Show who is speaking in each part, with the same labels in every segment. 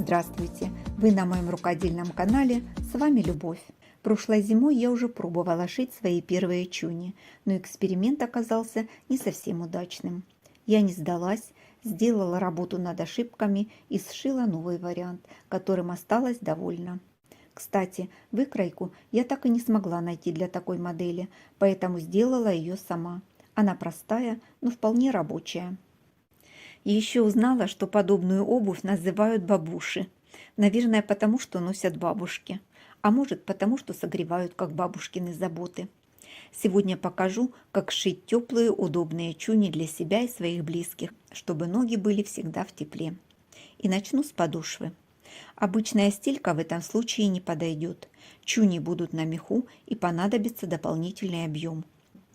Speaker 1: Здравствуйте! Вы на моем рукодельном канале, с вами Любовь. Прошлой зимой я уже пробовала шить свои первые чуни, но эксперимент оказался не совсем удачным. Я не сдалась, сделала работу над ошибками и сшила новый вариант, которым осталась довольна. Кстати, выкройку я так и не смогла найти для такой модели, поэтому сделала ее сама. Она простая, но вполне рабочая. И еще узнала, что подобную обувь называют бабуши. Наверное, потому что носят бабушки. А может, потому что согревают, как бабушкины заботы. Сегодня покажу, как сшить теплые, удобные чуни для себя и своих близких, чтобы ноги были всегда в тепле. И начну с подошвы. Обычная стелька в этом случае не подойдет. Чуни будут на меху и понадобится дополнительный объем.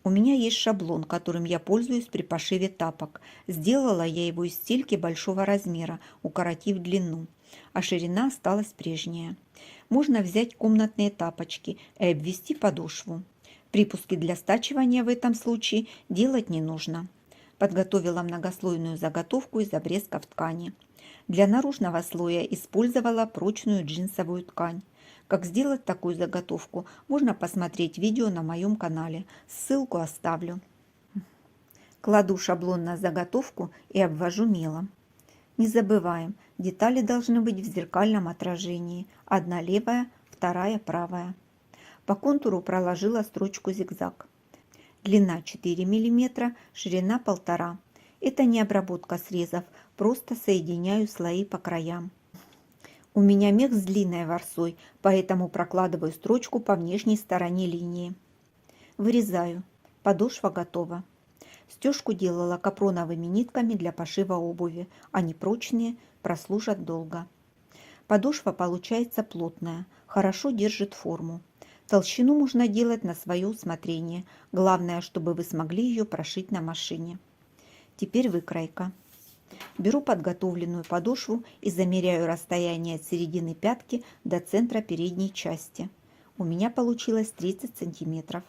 Speaker 1: У меня есть шаблон, которым я пользуюсь при пошиве тапок. Сделала я его из стельки большого размера, укоротив длину, а ширина осталась прежняя. Можно взять комнатные тапочки и обвести подошву. Припуски для стачивания в этом случае делать не нужно. Подготовила многослойную заготовку из обрезков ткани. Для наружного слоя использовала прочную джинсовую ткань. Как сделать такую заготовку, можно посмотреть видео на моем канале. Ссылку оставлю. Кладу шаблон на заготовку и обвожу мелом. Не забываем, детали должны быть в зеркальном отражении. Одна левая, вторая правая. По контуру проложила строчку зигзаг. Длина 4 мм, ширина 1,5 мм. Это не обработка срезов, просто соединяю слои по краям. У меня мех с длинной ворсой, поэтому прокладываю строчку по внешней стороне линии. Вырезаю. Подошва готова. Стежку делала капроновыми нитками для пошива обуви. Они прочные, прослужат долго. Подошва получается плотная, хорошо держит форму. Толщину можно делать на свое усмотрение. Главное, чтобы вы смогли ее прошить на машине. Теперь выкройка. Беру подготовленную подошву и замеряю расстояние от середины пятки до центра передней части. У меня получилось 30 сантиметров.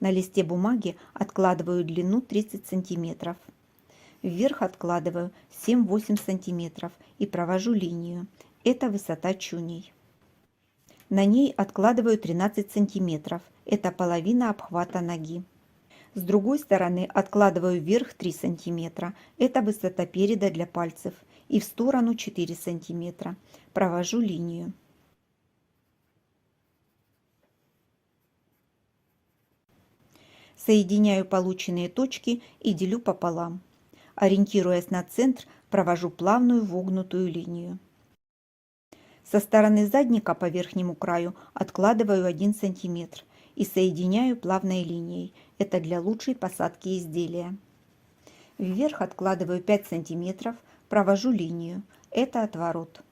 Speaker 1: На листе бумаги откладываю длину 30 сантиметров. Вверх откладываю 7-8 сантиметров и провожу линию. Это высота чуней. На ней откладываю 13 сантиметров. Это половина обхвата ноги. С другой стороны откладываю вверх 3 см, это высота переда для пальцев, и в сторону 4 см. Провожу линию. Соединяю полученные точки и делю пополам. Ориентируясь на центр, провожу плавную вогнутую линию. Со стороны задника по верхнему краю откладываю 1 см и соединяю плавной линией. Это для лучшей посадки изделия. Вверх откладываю 5 см, провожу линию. Это отворот.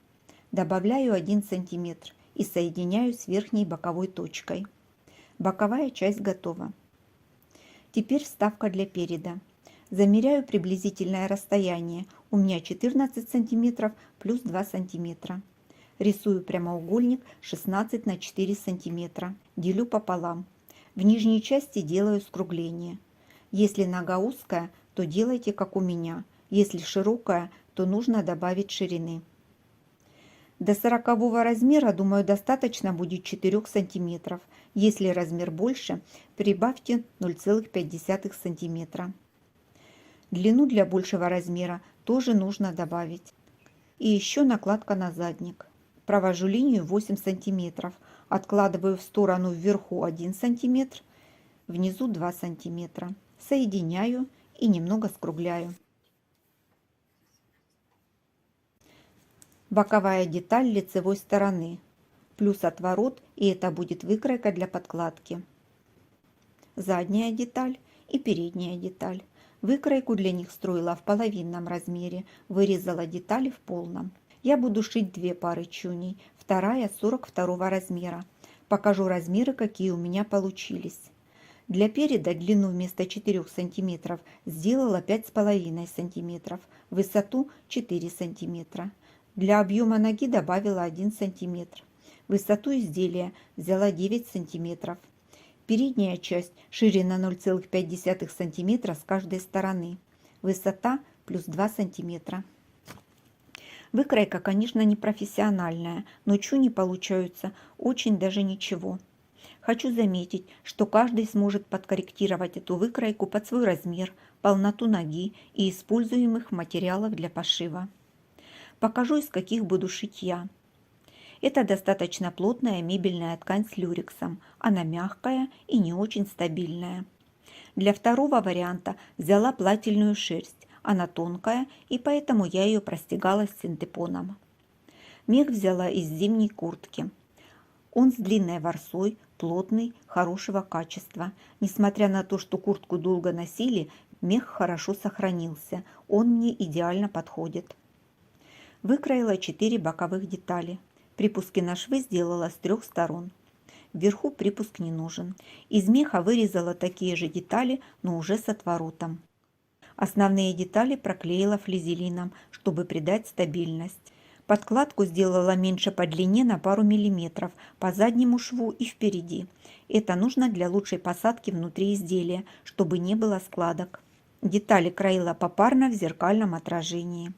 Speaker 1: Добавляю 1 см и соединяю с верхней боковой точкой. Боковая часть готова. Теперь вставка для переда. Замеряю приблизительное расстояние. У меня 14 см плюс 2 см. Рисую прямоугольник 16 на 4 см. Делю пополам. В нижней части делаю скругление. Если нога узкая, то делайте как у меня. Если широкая, то нужно добавить ширины. До 40 размера, думаю, достаточно будет 4 см. Если размер больше, прибавьте 0,5 см. Длину для большего размера тоже нужно добавить. И еще накладка на задник. Провожу линию 8 см, откладываю в сторону вверху 1 см, внизу 2 см. Соединяю и немного скругляю. Боковая деталь лицевой стороны, плюс отворот, и это будет выкройка для подкладки. Задняя деталь и передняя деталь. Выкройку для них строила в половинном размере, вырезала детали в полном. Я буду шить 2 пары чуней, вторая 42 размера. Покажу размеры, какие у меня получились. Для переда длину вместо 4 см сделала 5,5 см, высоту 4 см. Для объема ноги добавила 1 см. Высоту изделия взяла 9 см. Передняя часть ширина 0,5 см с каждой стороны. Высота плюс 2 см. Выкройка, конечно, не профессиональная, но чуни получаются очень даже ничего. Хочу заметить, что каждый сможет подкорректировать эту выкройку под свой размер, полноту ноги и используемых материалов для пошива. Покажу, из каких буду шить я. Это достаточно плотная мебельная ткань с люрексом, она мягкая и не очень стабильная. Для второго варианта взяла плательную шерсть, она тонкая, и поэтому я ее простегала с синтепоном. Мех взяла из зимней куртки. Он с длинной ворсой, плотный, хорошего качества. Несмотря на то, что куртку долго носили, мех хорошо сохранился, он мне идеально подходит. Выкроила 4 боковых детали. Припуски на швы сделала с 3 сторон. Вверху припуск не нужен. Из меха вырезала такие же детали, но уже с отворотом. Основные детали проклеила флизелином, чтобы придать стабильность. Подкладку сделала меньше по длине на пару миллиметров по заднему шву и впереди. Это нужно для лучшей посадки внутри изделия, чтобы не было складок. Детали краила попарно в зеркальном отражении.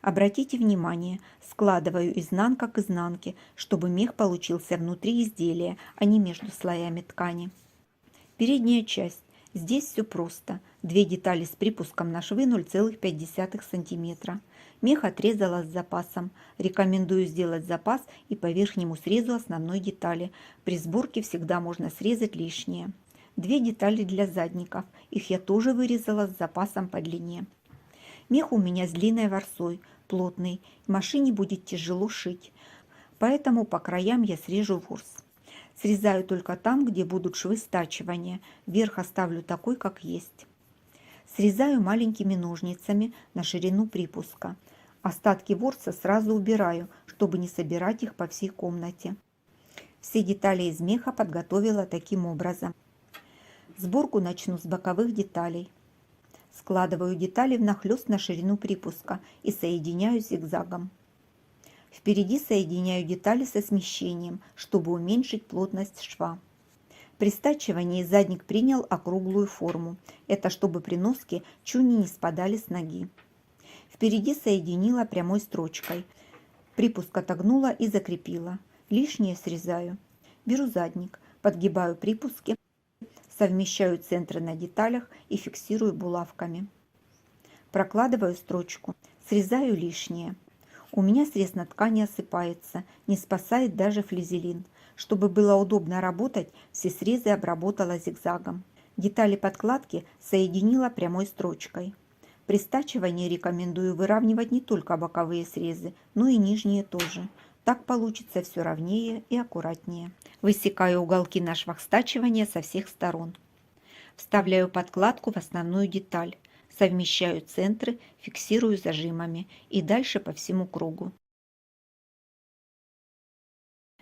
Speaker 1: Обратите внимание, складываю изнанка к изнанке, чтобы мех получился внутри изделия, а не между слоями ткани. Передняя часть. Здесь все просто. 2 детали с припуском на швы 0,5 см. Мех отрезала с запасом. Рекомендую сделать запас и по верхнему срезу основной детали. При сборке всегда можно срезать лишнее. 2 детали для задников. Их я тоже вырезала с запасом по длине. Мех у меня с длинной ворсой, плотный. В машине будет тяжело шить. Поэтому по краям я срежу ворс. Срезаю только там, где будут швы стачивания. Верх оставлю такой, как есть. Срезаю маленькими ножницами на ширину припуска. Остатки ворса сразу убираю, чтобы не собирать их по всей комнате. Все детали из меха подготовила таким образом. Сборку начну с боковых деталей. Складываю детали внахлёст на ширину припуска и соединяю зигзагом. Впереди соединяю детали со смещением, чтобы уменьшить плотность шва. При стачивании задник принял округлую форму. Это чтобы при носке чуни не спадали с ноги. Впереди соединила прямой строчкой. Припуск отогнула и закрепила. Лишнее срезаю. Беру задник, подгибаю припуски, совмещаю центры на деталях и фиксирую булавками. Прокладываю строчку, срезаю лишнее. У меня срез на ткани осыпается, не спасает даже флизелин. Чтобы было удобно работать, все срезы обработала зигзагом. Детали подкладки соединила прямой строчкой. При стачивании рекомендую выравнивать не только боковые срезы, но и нижние тоже. Так получится все ровнее и аккуратнее. Высекаю уголки на швах стачивания со всех сторон. Вставляю подкладку в основную деталь. Совмещаю центры, фиксирую зажимами и дальше по всему кругу.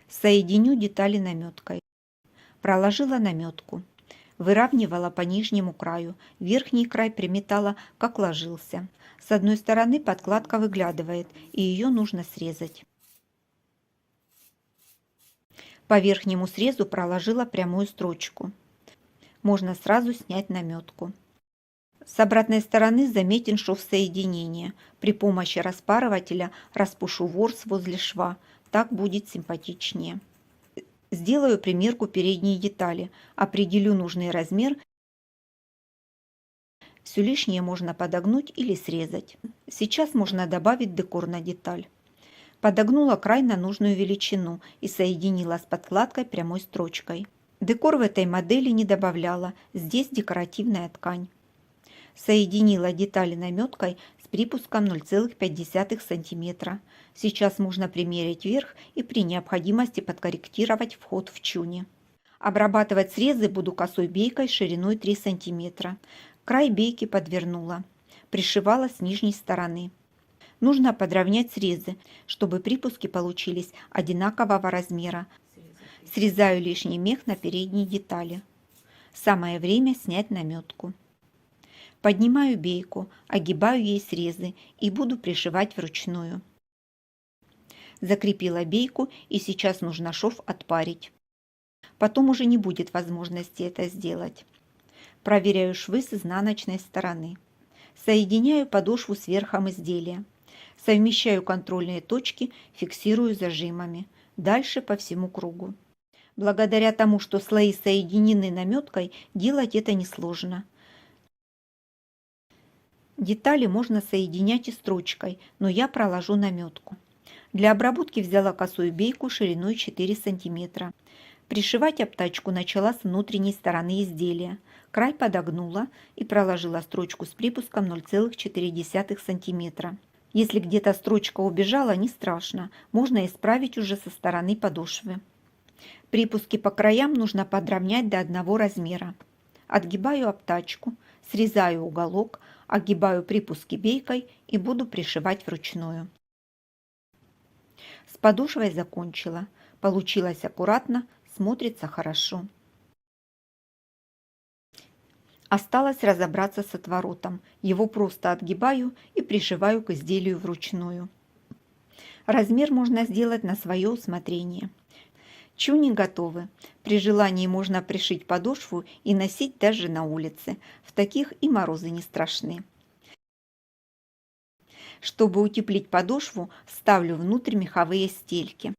Speaker 1: Соединю детали наметкой. Проложила наметку. Выравнивала по нижнему краю. Верхний край приметала, как ложился. С одной стороны подкладка выглядывает, и ее нужно срезать. По верхнему срезу проложила прямую строчку. Можно сразу снять наметку. С обратной стороны заметен шов соединения. При помощи распарывателя распушу ворс возле шва. Так будет симпатичнее. Сделаю примерку передней детали. Определю нужный размер. Все лишнее можно подогнуть или срезать. Сейчас можно добавить декор на деталь. Подогнула край на нужную величину и соединила с подкладкой прямой строчкой. Декор в этой модели не добавляла. Здесь декоративная ткань. Соединила детали наметкой с припуском 0,5 см. Сейчас можно примерить верх и при необходимости подкорректировать вход в чуни. Обрабатывать срезы буду косой бейкой шириной 3 см. Край бейки подвернула. Пришивала с нижней стороны. Нужно подровнять срезы, чтобы припуски получились одинакового размера. Срезаю лишний мех на передней детали. Самое время снять наметку. Поднимаю бейку, огибаю ей срезы и буду пришивать вручную. Закрепила бейку и сейчас нужно шов отпарить. Потом уже не будет возможности это сделать. Проверяю швы с изнаночной стороны. Соединяю подошву с верхом изделия. Совмещаю контрольные точки, фиксирую зажимами. Дальше по всему кругу. Благодаря тому, что слои соединены наметкой, делать это несложно. Детали можно соединять и строчкой, но я проложу наметку. Для обработки взяла косую бейку шириной 4 см. Пришивать обтачку начала с внутренней стороны изделия. Край подогнула и проложила строчку с припуском 0,4 см. Если где-то строчка убежала, не страшно, можно исправить уже со стороны подошвы. Припуски по краям нужно подровнять до одного размера. Отгибаю обтачку, срезаю уголок, огибаю припуски бейкой и буду пришивать вручную. С подошвой закончила. Получилось аккуратно, смотрится хорошо. Осталось разобраться с отворотом. Его просто отгибаю и пришиваю к изделию вручную. Размер можно сделать на свое усмотрение. Чуни готовы. При желании можно пришить подошву и носить даже на улице. В таких и морозы не страшны. Чтобы утеплить подошву, вставлю внутрь меховые стельки.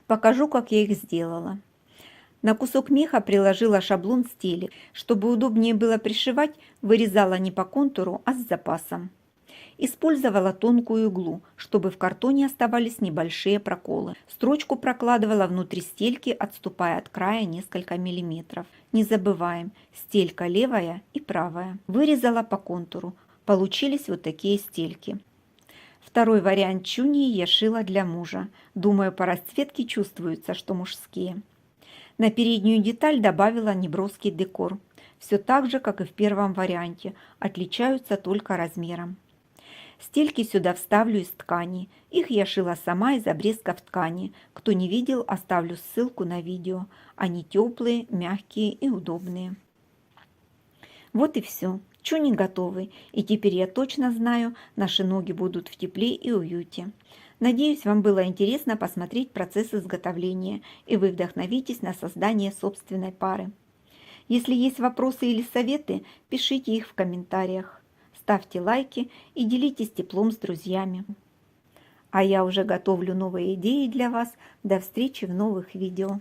Speaker 1: Покажу, как я их сделала. На кусок меха приложила шаблон стелек. Чтобы удобнее было пришивать, вырезала не по контуру, а с запасом. Использовала тонкую иглу, чтобы в картоне оставались небольшие проколы. Строчку прокладывала внутри стельки, отступая от края несколько миллиметров. Не забываем, стелька левая и правая. Вырезала по контуру. Получились вот такие стельки. Второй вариант чунии я шила для мужа. Думаю, по расцветке чувствуется, что мужские. На переднюю деталь добавила неброский декор. Все так же, как и в первом варианте, отличаются только размером. Стельки сюда вставлю из ткани. Их я шила сама из обрезков ткани. Кто не видел, оставлю ссылку на видео. Они теплые, мягкие и удобные. Вот и все. Чуни готовы. И теперь я точно знаю, наши ноги будут в тепле и уюте. Надеюсь, вам было интересно посмотреть процесс изготовления, и вы вдохновитесь на создание собственной пары. Если есть вопросы или советы, пишите их в комментариях. Ставьте лайки и делитесь теплом с друзьями. А я уже готовлю новые идеи для вас. До встречи в новых видео.